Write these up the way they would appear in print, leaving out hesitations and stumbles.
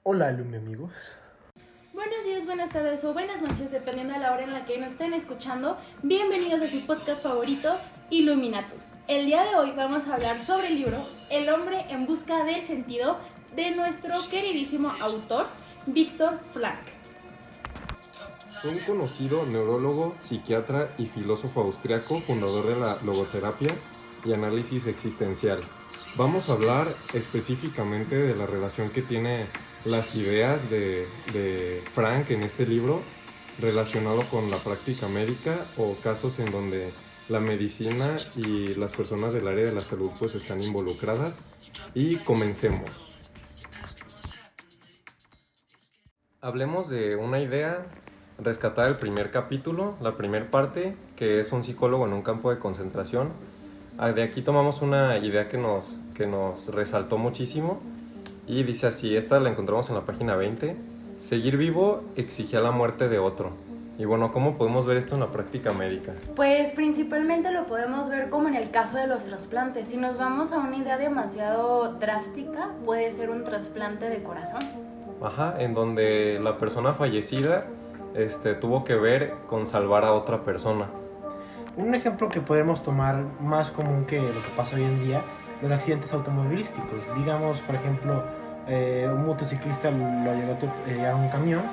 Hola, alumni amigos. Buenos días, buenas tardes o buenas noches, dependiendo de la hora en la que nos estén escuchando. Bienvenidos a su podcast favorito, Illuminatus. El día de hoy vamos a hablar sobre el libro El hombre en busca del sentido de nuestro queridísimo autor, Viktor Frankl. Fue un conocido neurólogo, psiquiatra y filósofo austriaco, fundador de la logoterapia y análisis existencial. Vamos a hablar específicamente de la relación que tiene las ideas de Frankl en este libro relacionado con la práctica médica o casos en donde la medicina y las personas del área de la salud pues están involucradas. Y comencemos. Hablemos de una idea rescatada del primer capítulo, la primera parte, que es un psicólogo en un campo de concentración. De aquí tomamos una idea que nos resaltó muchísimo y dice así, esta la encontramos en la página 20. Seguir vivo exigía la muerte de otro. Y bueno, ¿cómo podemos ver esto en la práctica médica? Pues principalmente lo podemos ver como en el caso de los trasplantes. Si nos vamos a una idea demasiado drástica, puede ser un trasplante de corazón. Ajá, en donde la persona fallecida tuvo que ver con salvar a otra persona. Un ejemplo que podemos tomar más común que lo que pasa hoy en día, los accidentes automovilísticos. Digamos, por ejemplo, un motociclista lo llegó a un camión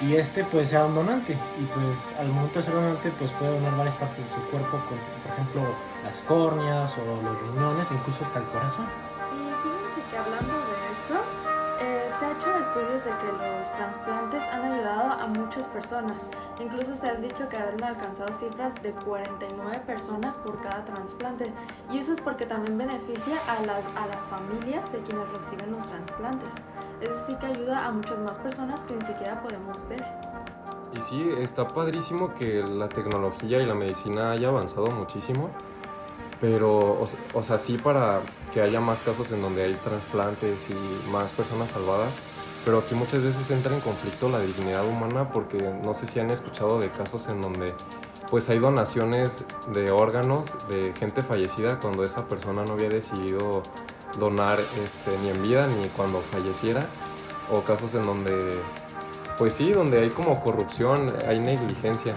y pues era un donante. Y pues al momento de ser donante pues puede donar varias partes de su cuerpo, por ejemplo, las córneas o los riñones, incluso hasta el corazón. Y fíjense que hablando de eso, se ha hecho estudios de que los trasplantes han ayudado a muchas personas. Incluso se han dicho que han alcanzado cifras de 49 personas por cada trasplante. Y eso es porque también beneficia a las familias de quienes reciben los trasplantes. Es decir, que ayuda a muchas más personas que ni siquiera podemos ver. Y sí, está padrísimo que la tecnología y la medicina haya avanzado muchísimo, pero, o sea, sí para que haya más casos en donde hay trasplantes y más personas salvadas, pero aquí muchas veces entra en conflicto la dignidad humana porque no sé si han escuchado de casos en donde pues hay donaciones de órganos de gente fallecida cuando esa persona no había decidido donar ni en vida ni cuando falleciera, o casos en donde pues sí, donde hay como corrupción, hay negligencia.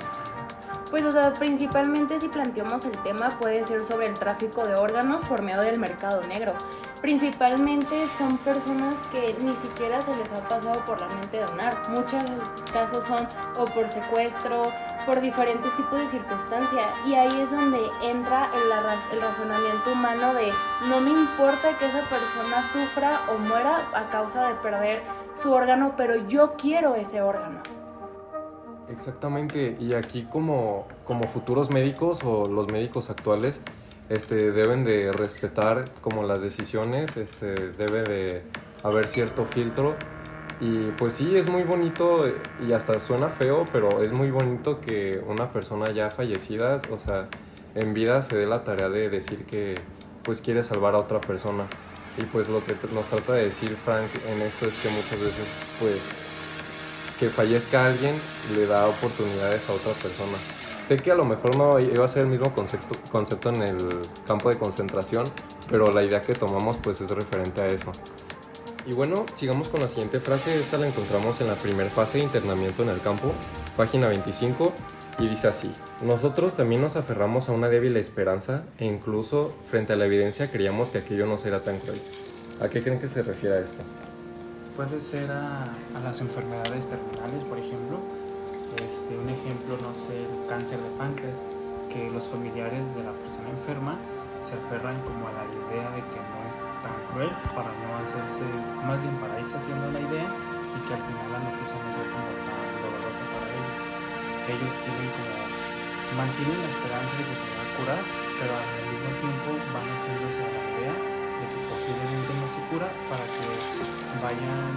Pues, principalmente si planteamos el tema puede ser sobre el tráfico de órganos por medio del mercado negro. Principalmente son personas que ni siquiera se les ha pasado por la mente donar. Muchos casos son o por secuestro, por diferentes tipos de circunstancias. Y ahí es donde entra el razonamiento humano de no me importa que esa persona sufra o muera a causa de perder su órgano, pero yo quiero ese órgano. Exactamente, y aquí como futuros médicos o los médicos actuales deben de respetar como las decisiones, debe de haber cierto filtro. Y pues sí, es muy bonito y hasta suena feo, pero es muy bonito que una persona ya fallecida, o sea, en vida se dé la tarea de decir que pues quiere salvar a otra persona. Y pues lo que nos trata de decir Frankl en esto es que muchas veces pues que fallezca alguien le da oportunidades a otra persona. Sé que a lo mejor no iba a ser el mismo concepto en el campo de concentración, pero la idea que tomamos pues es referente a eso. Y bueno, sigamos con la siguiente frase. Esta la encontramos en la primera fase de internamiento en el campo, página 25, y dice así: nosotros también nos aferramos a una débil esperanza e incluso frente a la evidencia creíamos que aquello no sería tan cruel. ¿A qué creen que se refiere a esto? Puede ser a las enfermedades terminales, por ejemplo. Un ejemplo, no sé, el cáncer de páncreas, que los familiares de la persona enferma se aferran como a la idea de que no es tan cruel para no hacerse, más bien para irse haciendo la idea y que al final la noticia no sea como tan dolorosa para ellos. Ellos mantienen la esperanza de que se va a curar, pero al mismo tiempo van haciéndose a la idea de que posiblemente no se cura para que vayan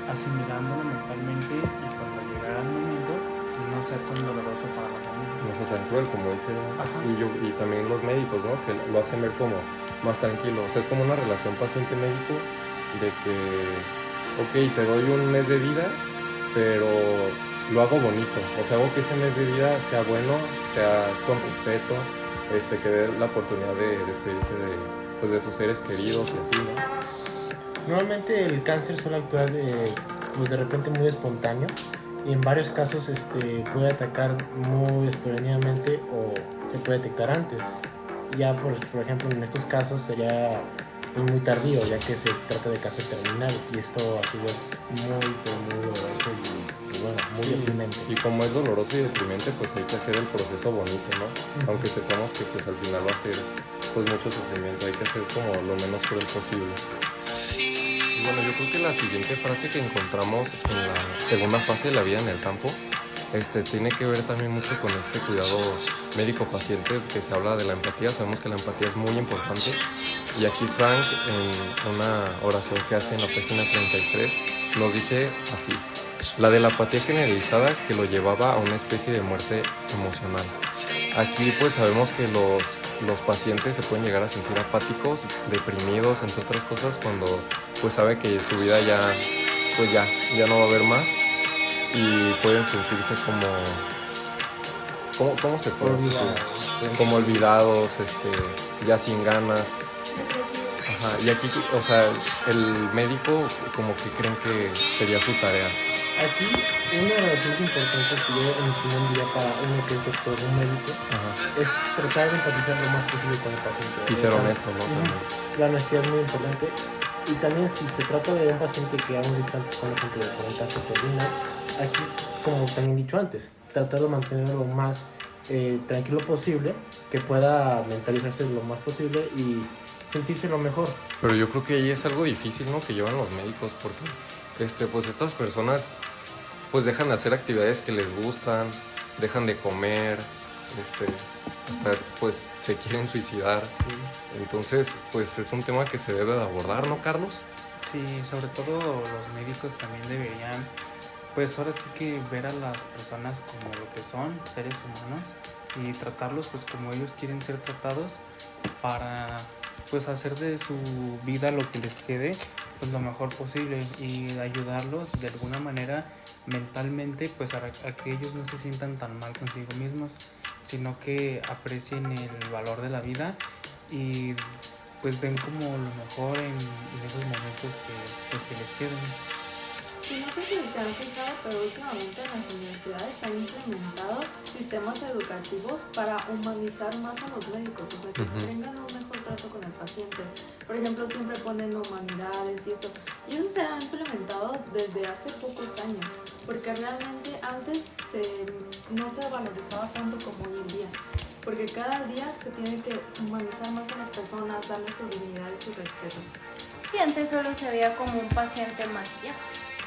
asimilándolo mentalmente y cuando llegara el momento no sea tan doloroso para la familia. No sea tan cruel como dice. Y también los médicos, ¿no? Que lo hacen ver como más tranquilo. O sea, es como una relación paciente-médico de que, ok, te doy un mes de vida, pero lo hago bonito, o sea, hago que ese mes de vida sea bueno, sea con respeto, que dé la oportunidad de despedirse de sus seres queridos y así, ¿no? Normalmente el cáncer suele actuar pues de repente muy espontáneo y en varios casos puede atacar muy espontáneamente o se puede detectar antes. Ya por ejemplo en estos casos sería pues muy tardío, ya que se trata de cáncer terminal y esto a su vez muy doloroso y bueno, muy deprimente. Y como es doloroso y deprimente, pues hay que hacer el proceso bonito, ¿no? Aunque sepamos que pues al final va a ser pues mucho sufrimiento, hay que hacer como lo menos cruel posible. Y bueno, yo creo que la siguiente frase que encontramos en la segunda fase de la vida en el campo tiene que ver también mucho con este cuidado médico-paciente, que se habla de la empatía. Sabemos que la empatía es muy importante y aquí Frank, en una oración que hace en la página 33, nos dice así: la de la apatía generalizada que lo llevaba a una especie de muerte emocional. Aquí pues sabemos que los pacientes se pueden llegar a sentir apáticos, deprimidos, entre otras cosas, cuando pues sabe que su vida ya no va a haber más, y pueden sentirse ¿cómo se puede decir? Como olvidados, ya sin ganas. Ajá, y aquí, o sea, el médico como que creen que sería su tarea. Aquí una de las cosas importantes que yo en mi opinión diría para uno que es doctor, un médico, es tratar de empatizar lo más posible con el paciente. Y ser honesto, ¿no? También. La honestidad es muy importante. Y también si se trata de un paciente que hemos dicho antes, por ejemplo, con el cáncer terminal, aquí, como también dicho antes, tratar de mantenerlo lo más tranquilo posible, que pueda mentalizarse lo más posible y sentirse lo mejor. Pero yo creo que ahí es algo difícil, ¿no? Que llevan los médicos, porque pues estas personas pues dejan de hacer actividades que les gustan, dejan de comer, hasta pues se quieren suicidar. Entonces pues es un tema que se debe de abordar, ¿no, Carlos? Sí, sobre todo los médicos también deberían, pues ahora sí que ver a las personas como lo que son, seres humanos, y tratarlos pues como ellos quieren ser tratados, para pues hacer de su vida lo que les quede pues lo mejor posible, y ayudarlos de alguna manera mentalmente pues a que ellos no se sientan tan mal consigo mismos, sino que aprecien el valor de la vida y pues ven como lo mejor en esos momentos que les queden. Sí, no sé si se han fijado, pero últimamente en las universidades se han implementado sistemas educativos para humanizar más a los médicos, o sea, que tengan un mejor trato con el paciente. Por ejemplo, siempre ponen humanidades y eso. Y eso se ha implementado desde hace pocos años, porque realmente antes no se valorizaba tanto como hoy en día. Porque cada día se tiene que humanizar más a las personas, darles su dignidad y su respeto. Sí, antes solo se veía como un paciente más y ya.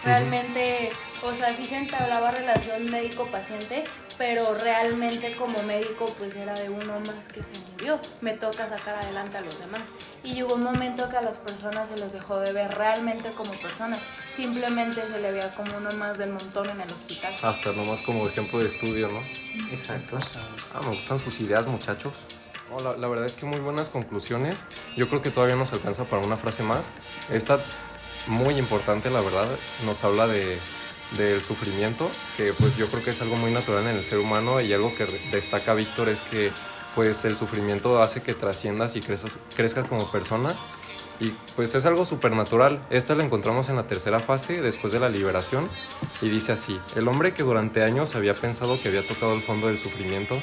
Realmente, o sea, sí se entablaba relación médico-paciente, pero realmente como médico pues era de uno más que se murió. Me toca sacar adelante a los demás. Y llegó un momento que a las personas se les dejó de ver realmente como personas. Simplemente se le veía como uno más del montón en el hospital. Hasta nomás como ejemplo de estudio, ¿no? Exacto. Me gustan sus ideas, muchachos. No, la verdad es que muy buenas conclusiones. Yo creo que todavía nos alcanza para una frase más. Esta muy importante, la verdad, nos habla del sufrimiento, que pues yo creo que es algo muy natural en el ser humano, y algo que destaca Víctor es que pues el sufrimiento hace que trasciendas y crezcas como persona, y pues es algo súper natural. Esta la encontramos en la tercera fase, después de la liberación, y dice así: el hombre que durante años había pensado que había tocado el fondo del sufrimiento,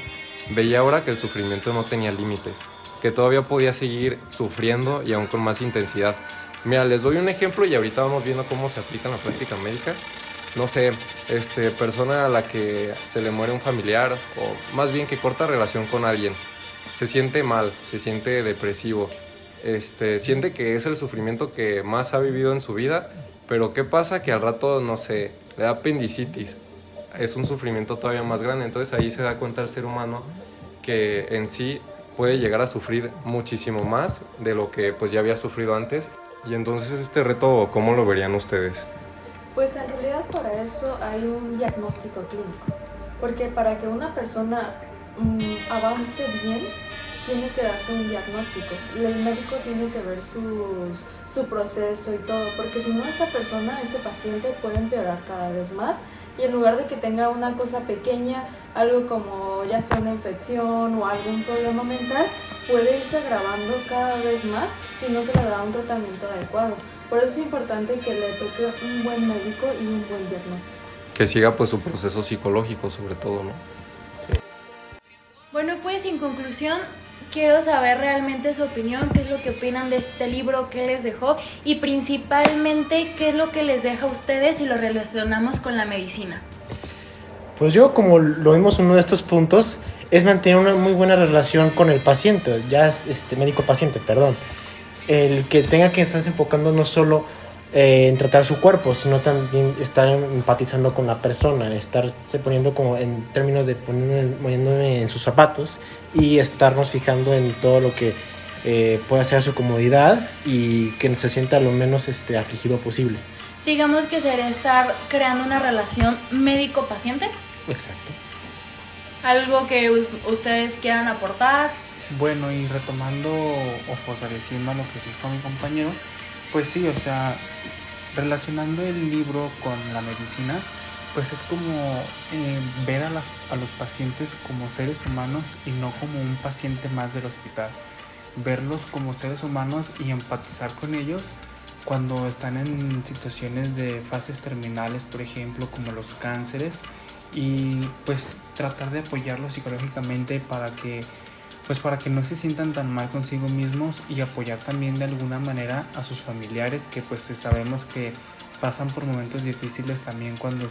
veía ahora que el sufrimiento no tenía límites, que todavía podía seguir sufriendo y aún con más intensidad. Mira, les doy un ejemplo y ahorita vamos viendo cómo se aplica en la práctica médica. No sé, persona a la que se le muere un familiar, o más bien que corta relación con alguien, se siente mal, se siente depresivo, siente que es el sufrimiento que más ha vivido en su vida, pero ¿qué pasa? Que al rato, no sé, le da apendicitis, es un sufrimiento todavía más grande. Entonces ahí se da cuenta el ser humano que en sí puede llegar a sufrir muchísimo más de lo que pues ya había sufrido antes. Y entonces este reto, ¿cómo lo verían ustedes? Pues en realidad para eso hay un diagnóstico clínico, porque para que una persona avance bien, tiene que darse un diagnóstico. El médico tiene que ver su proceso y todo, porque si no, esta persona, este paciente puede empeorar cada vez más, y en lugar de que tenga una cosa pequeña, algo como ya sea una infección o algún problema mental, puede irse agravando cada vez más si no se le da un tratamiento adecuado. Por eso es importante que le toque un buen médico y un buen diagnóstico. Que siga pues su proceso psicológico sobre todo, ¿no? Bueno, pues en conclusión, quiero saber realmente su opinión, qué es lo que opinan de este libro, qué les dejó y principalmente qué es lo que les deja a ustedes si lo relacionamos con la medicina. Pues yo, como lo vimos en uno de estos puntos, es mantener una muy buena relación con el paciente, ya es médico-paciente, perdón. El que tenga que estarse enfocando no solo en tratar su cuerpo, sino también estar empatizando con la persona, estarse poniendo como en términos de poniéndome en sus zapatos y estarnos fijando en todo lo que pueda ser a su comodidad y que se sienta lo menos afligido posible. Digamos que sería estar creando una relación médico-paciente. Exacto. Algo que ustedes quieran aportar. Bueno, y retomando o fortaleciendo lo que dijo mi compañero, pues sí, o sea, relacionando el libro con la medicina, pues es como ver a los pacientes como seres humanos y no como un paciente más del hospital. Verlos como seres humanos y empatizar con ellos cuando están en situaciones de fases terminales, por ejemplo, como los cánceres, y pues tratar de apoyarlos psicológicamente para que no se sientan tan mal consigo mismos y apoyar también de alguna manera a sus familiares, que pues sabemos que pasan por momentos difíciles también cuando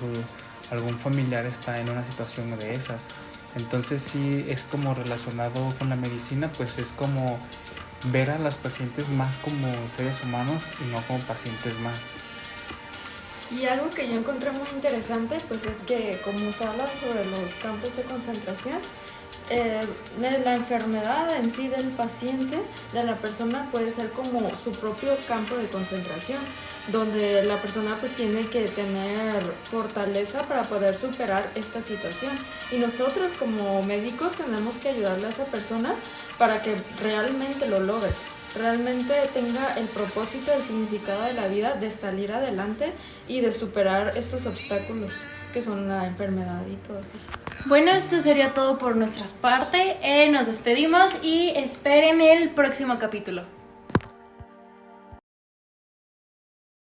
algún familiar está en una situación de esas. Entonces sí es como relacionado con la medicina, pues es como ver a las pacientes más como seres humanos y no como pacientes más. Y algo que yo encontré muy interesante, pues es que como se habla sobre los campos de concentración, la enfermedad en sí del paciente, de la persona, puede ser como su propio campo de concentración, donde la persona pues tiene que tener fortaleza para poder superar esta situación. Y nosotros como médicos tenemos que ayudarle a esa persona para que realmente lo logre, realmente tenga el propósito, el significado de la vida, de salir adelante y de superar estos obstáculos que son la enfermedad y todo eso. Bueno, esto sería todo por nuestras partes. Nos despedimos y esperen el próximo capítulo.